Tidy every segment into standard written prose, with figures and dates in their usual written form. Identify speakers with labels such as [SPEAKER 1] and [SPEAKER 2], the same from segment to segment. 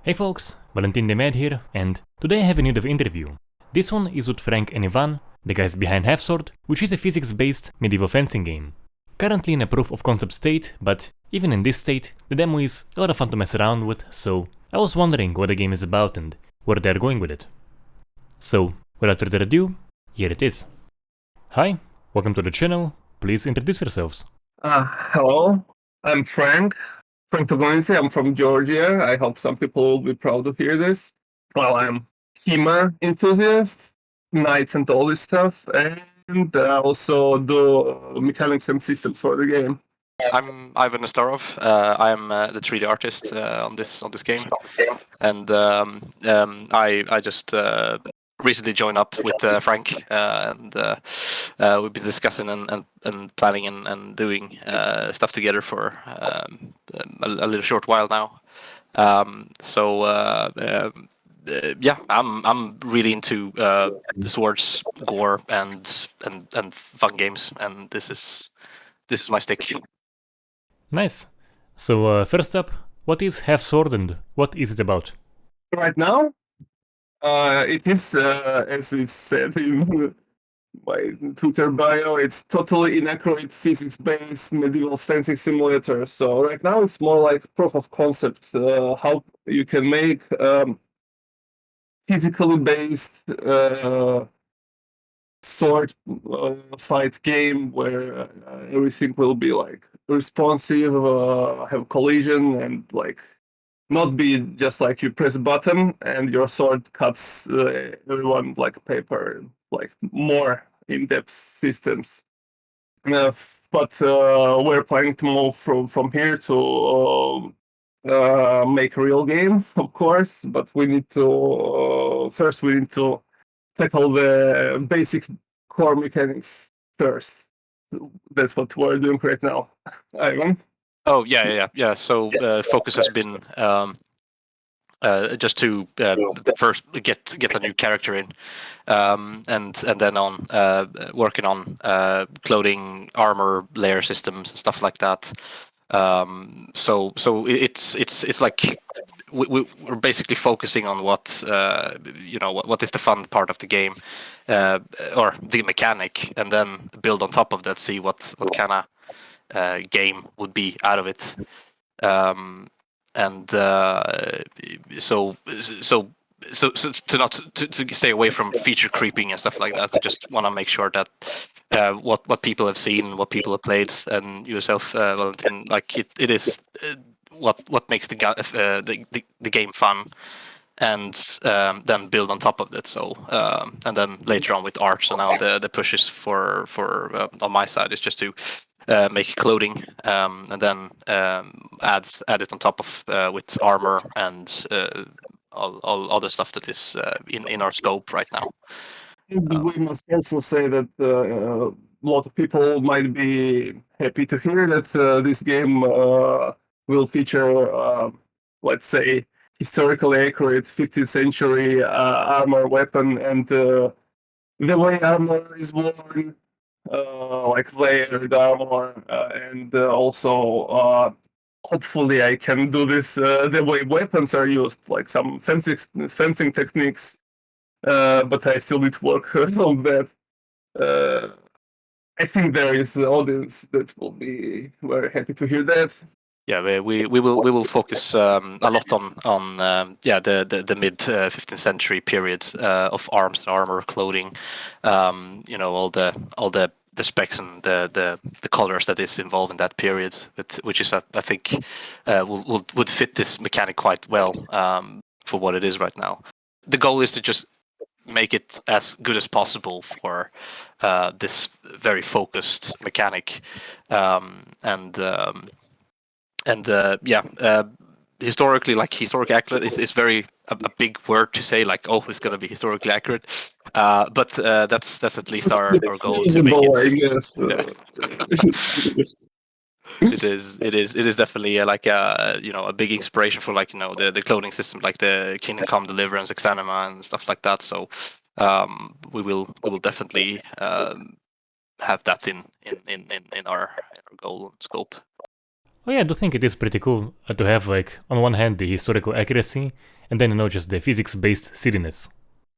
[SPEAKER 1] Hey folks, Valentin the Mad here, and today I have a new dev interview. This one is with Fryenk and Ivan, the guys behind Half-Sword, which is a physics-based medieval fencing game. Currently in a proof of concept state, but even in this state, the demo is a lot of fun to mess around with, so I was wondering what the game is about and where they're going with it. So, without further ado, here it is. Hi, welcome to the channel, please introduce yourselves.
[SPEAKER 2] Hello, I'm Frank Togonisi. I'm from Georgia. I hope some people will be proud to hear this. Well, I'm HEMA enthusiast, knights and all this stuff, and also do mechanics and systems for the game.
[SPEAKER 3] I'm Ivan Nestorov. I'm the 3D artist on this game, and I just recently joined up with Frank, and we've been discussing and planning and doing stuff together for a little short while now. Yeah, I'm really into the swords, gore, and fun games, and this is my stick.
[SPEAKER 1] Nice. So first up, what is Half-Sword and what is it about?
[SPEAKER 2] Right now, it is, as it said in my Twitter bio, it's totally inaccurate physics-based medieval fencing simulator. So right now it's more like proof of concept, how you can make physically based sword fight game where everything will be like responsive, have collision, and like not be just like you press a button and your sword cuts everyone like paper, like more in-depth systems. But we're planning to move from here to make a real game, of course. But we need to first we need to tackle the basic core mechanics first. That's what we're doing right now, Ivan.
[SPEAKER 3] Oh yeah. So focus has been just to first get the new character in, and then on working on clothing, armor, layer systems, and stuff like that. So it's like we're basically focusing on what what is the fun part of the game, or the mechanic, and then build on top of that. See what kind of game would be out of it. And so to stay away from feature creeping and stuff like that, we just want to make sure that what people have seen, what people have played, and yourself, Valentin, like it is what makes the game fun, and then build on top of it. So and then later on with art. So now the pushes for on my side is just to make clothing, and then add it on top of with armor and all other stuff that is in our scope right now.
[SPEAKER 2] We must also say that a lot of people might be happy to hear that this game will feature, let's say, historically accurate 15th century armor weapon, and the way armor is worn, like layered armor, and also hopefully I can do this the way weapons are used, like some fencing techniques. But I still need to work on that. I think there is an audience that will be very happy to hear that.
[SPEAKER 3] Yeah, we will focus a lot on the mid 15th century period of arms and armor, clothing, all the specs and the colors that is involved in that period, which is I think would fit this mechanic quite well for what it is right now. The goal is to just make it as good as possible for this very focused mechanic, historically, like historically accurate is very a big word to say, like, oh, it's going to be historically accurate, but that's at least our goal to make it. It is definitely like a big inspiration for, like, the clothing system, like the Kingdom Come Deliverance, Exanima, and stuff like that. So we will definitely have that in our goal and scope.
[SPEAKER 1] Oh yeah, I do think it is pretty cool to have, like, on one hand the historical accuracy, and then, just the physics-based silliness.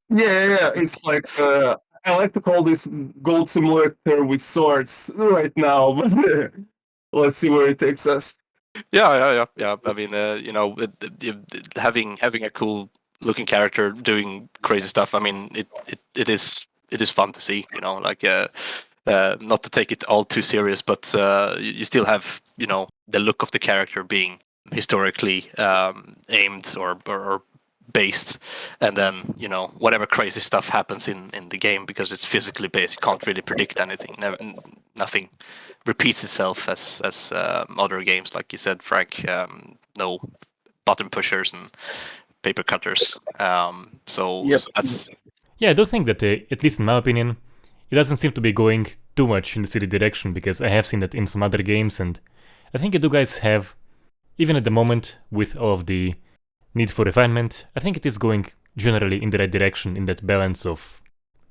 [SPEAKER 2] Yeah, it's like I like to call this gold simulator with swords right now, but let's see where it takes us.
[SPEAKER 3] Yeah. I mean, having a cool looking character doing crazy stuff. I mean, it is fun to see. Like not to take it all too serious, but you still have the look of the character being historically aimed or based, and then whatever crazy stuff happens in the game, because it's physically based, you can't really predict anything. Nothing repeats itself as other games, like you said, Frank. No button pushers and paper cutters. So
[SPEAKER 2] Yep.
[SPEAKER 3] that's
[SPEAKER 1] Yeah, I do think that, at least in my opinion, it doesn't seem to be going too much in the silly direction, because I have seen that in some other games, and I think you guys have, even at the moment, with all of the need for refinement, I think it is going generally in the right direction in that balance of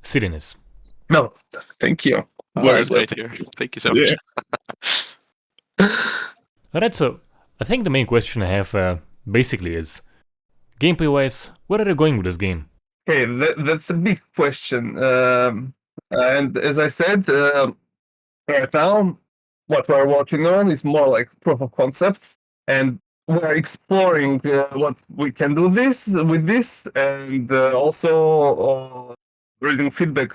[SPEAKER 1] silliness.
[SPEAKER 2] No, thank you.
[SPEAKER 3] that's great to hear. Thank you so much.
[SPEAKER 1] Alright, so I think the main question I have basically is, gameplay-wise, where are you going with this game?
[SPEAKER 2] Okay, that's a big question. And as I said, right now, what we're working on is more like proof of concept, and we're exploring what we can do with this, and also reading feedback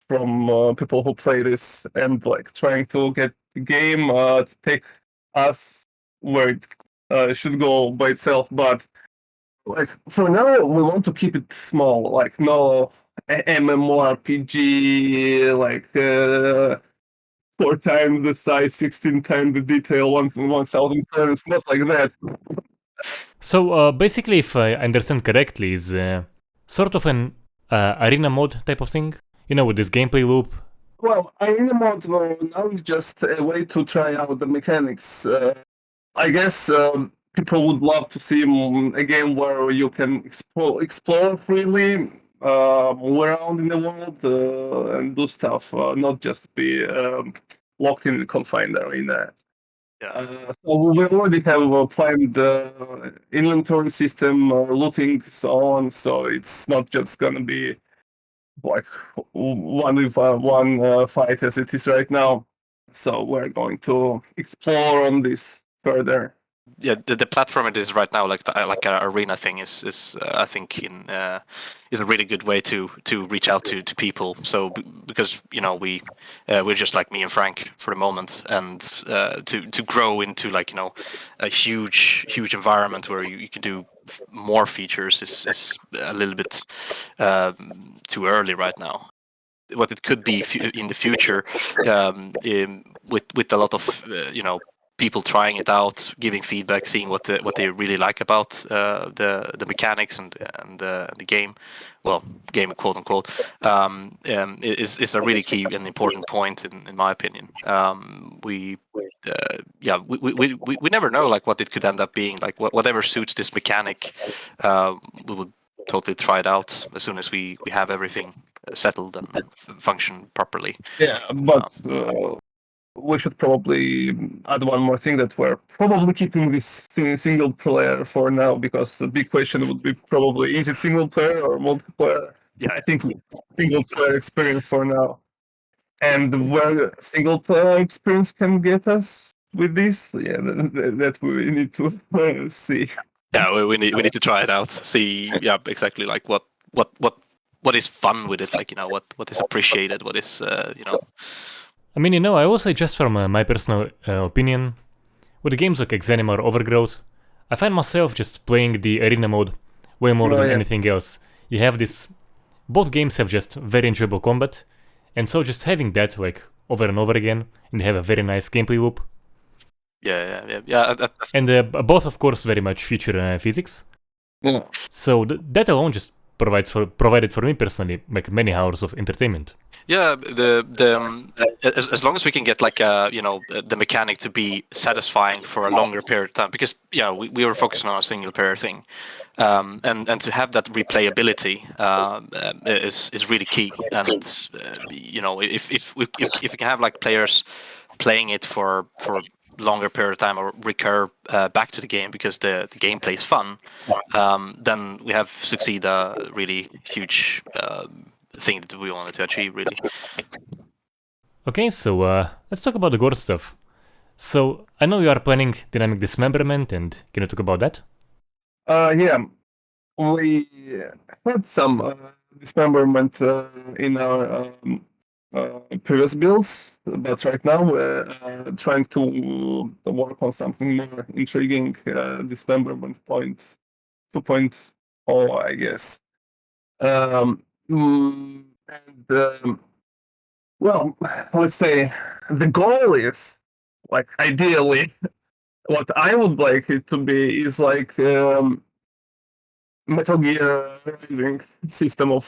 [SPEAKER 2] from people who play this, and like trying to get the game to take us where it should go by itself. But like for now, we want to keep it small, like no MMORPG, like 4 times the size, 16 times the detail, 1,000 turns, not like that.
[SPEAKER 1] So basically, if I understand correctly, is sort of an arena mode type of thing, with this gameplay loop.
[SPEAKER 2] Well, arena mode now is just a way to try out the mechanics. I guess people would love to see a game where you can explore freely, move around in the world, and do stuff, not just be locked in a confined arena. So we already have a planned inventory system, looting, so on. So it's not just gonna be like one fight as it is right now. So we're going to explore on this further.
[SPEAKER 3] Yeah, the platform it is right now, like an arena thing, is I think is a really good way to reach out to people. So because we're just like me and Frank for the moment, and to grow into like a huge environment where you can do more features is a little bit too early right now. What it could be in the future, with a lot of people trying it out, giving feedback, seeing what they really like about the mechanics and the game, well, game quote unquote, is a really key and important point in my opinion. We never know like what it could end up being. Like whatever suits this mechanic, we would totally try it out as soon as we have everything settled and function properly.
[SPEAKER 2] Yeah, but we should probably add one more thing, that we're probably keeping this single player for now, because the big question would be probably, is it single player or multiplayer? Yeah, I think single player experience for now. And where single player experience can get us with this, yeah, that we need to see.
[SPEAKER 3] Yeah, we need to try it out. See, yeah, exactly like what is fun with it, like what is appreciated, what is
[SPEAKER 1] I mean, I will say, just from my personal opinion, with games like Exanim or Overgrowth, I find myself just playing the arena mode way more than anything else. You have this, both games have just very enjoyable combat, and so just having that like over and over again, and they have a very nice gameplay loop.
[SPEAKER 3] Yeah.
[SPEAKER 1] And both, of course, very much feature physics.
[SPEAKER 2] Yeah.
[SPEAKER 1] So that alone just provided for me personally like many hours of entertainment.
[SPEAKER 3] Yeah, as long as we can get like the mechanic to be satisfying for a longer period of time, because we were focusing on a single player thing, and to have that replayability is really key. And if we can have like players playing it for longer period of time or recur back to the game because the gameplay is fun, then we have succeeded a really huge thing that we wanted to achieve, really.
[SPEAKER 1] Okay, so let's talk about the Gore stuff. So I know you are planning dynamic dismemberment, and can you talk about that?
[SPEAKER 2] Yeah, we had some dismemberment in our previous builds, but right now we're trying to work on something more intriguing, dismemberment point 2.0, I guess. Well, let's say the goal is, like, ideally, what I would like it to be is like Metal Gear Rising system of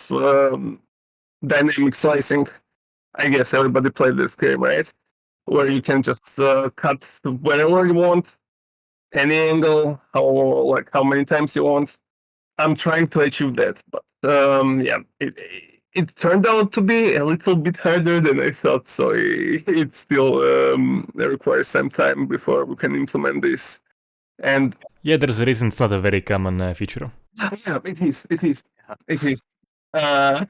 [SPEAKER 2] dynamic slicing. I guess everybody played this game, right? Where you can just cut wherever you want, any angle, how many times you want. I'm trying to achieve that, but yeah, it turned out to be a little bit harder than I thought. So it still requires some time before we can implement this. And
[SPEAKER 1] Yeah, there's a reason it's not a very common feature.
[SPEAKER 2] yeah, it is. It is. Uh,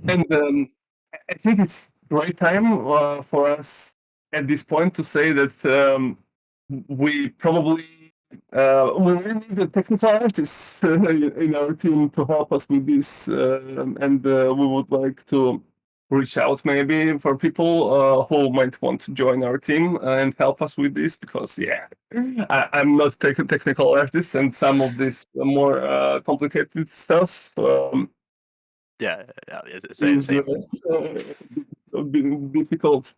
[SPEAKER 2] and I think it's the right time for us at this point to say that we probably we really need a technical artist in our team to help us with this, and we would like to reach out maybe for people who might want to join our team and help us with this, because yeah, I'm not a technical artist, and some of this more complicated stuff
[SPEAKER 3] Yeah, same.
[SPEAKER 2] is difficult.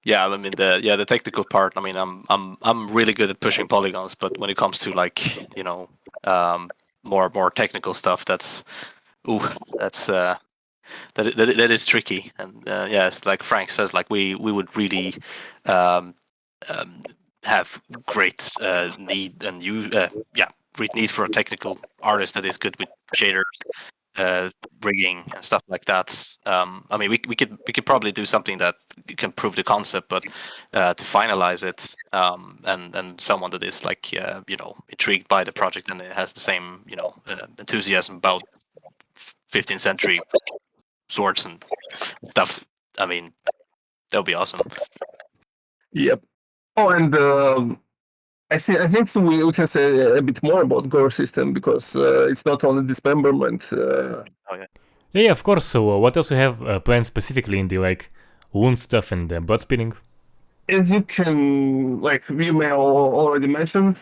[SPEAKER 3] Yeah, I mean the technical part. I mean, I'm really good at pushing polygons, but when it comes to like more technical stuff, that's that is tricky. And yeah, it's like Frank says, like we would really have great need and great need for a technical artist that is good with shaders, rigging and stuff like that. I mean, we could probably do something that can prove the concept, but to finalize it, and someone that is like intrigued by the project and has the same enthusiasm about 15th century swords and stuff. I mean, that would be awesome.
[SPEAKER 2] Yep. Oh, and I think so we can say a bit more about Gore system, because it's not only dismemberment.
[SPEAKER 1] Yeah, of course. So what else you have planned specifically in the like wound stuff and blood spinning?
[SPEAKER 2] As you can, like, you may already mentioned,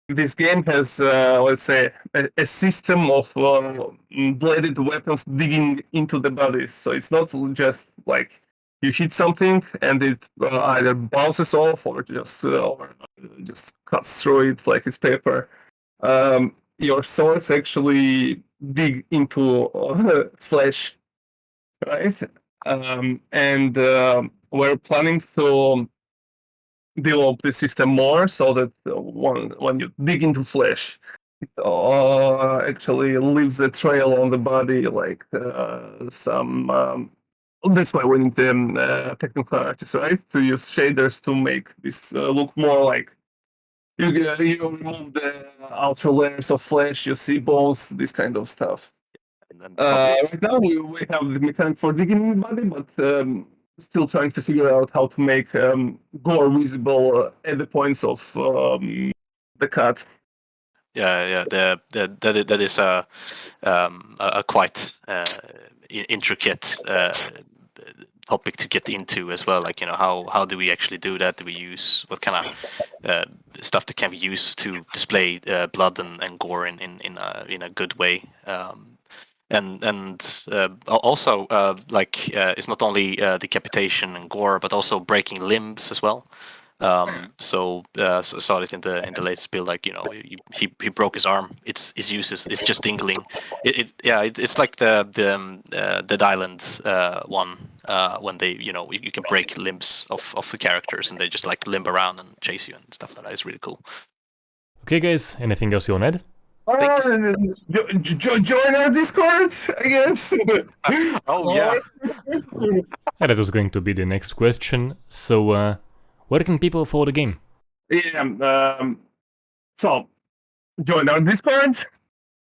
[SPEAKER 2] this game has, let's say, a system of bladed weapons digging into the body. So it's not just like you hit something and it either bounces off or just cuts through it like it's paper. Your swords actually dig into flesh, right? And we're planning to develop the system more so that when you dig into flesh, it actually leaves a trail on the body, like some. That's why we need technical artists, right? To use shaders to make this look more like you remove the outer layers of flesh, you see bones, this kind of stuff. Right now we have the mechanic for digging in the body, but still trying to figure out how to make gore visible at the points of the cut.
[SPEAKER 3] Yeah. That is a quite intricate topic to get into as well. Like, how do we actually do that? Do we use what kind of stuff that can be used to display blood and gore in a good way? And also it's not only decapitation and gore, but also breaking limbs as well. So saw it in the latest build. Like, he broke his arm. It's useless. It's just dingling. It's like the Dead Island one when they you can break limbs of the characters and they just like limp around and chase you and stuff like that. It's really cool.
[SPEAKER 1] Okay, guys. Anything else you want to add?
[SPEAKER 2] Join our Discord, I guess.
[SPEAKER 3] Oh yeah.
[SPEAKER 1] That was going to be the next question. So, Where can people follow the game?
[SPEAKER 2] Yeah, so join our Discord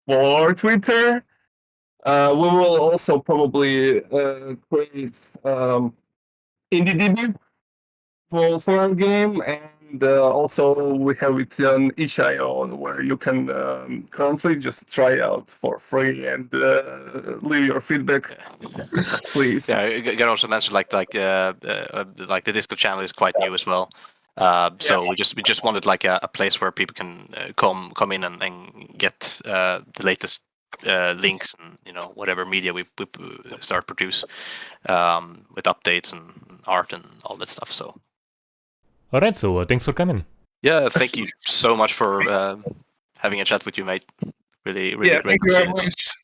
[SPEAKER 2] or Twitter. We will also probably create indie debut for our game, and also we have it on itch.io where you can currently just try out for free and leave your feedback, please.
[SPEAKER 3] Yeah, Gore also mentioned like the Discord channel is quite new as well. So we just wanted like a place where people can come in and get the latest links and whatever media we start produce with updates and art and all that stuff. So
[SPEAKER 1] Alright, so thanks for coming.
[SPEAKER 3] yeah, thank you so much for having a chat with you, mate. Really
[SPEAKER 2] Yeah,
[SPEAKER 3] great.
[SPEAKER 2] thank you very much.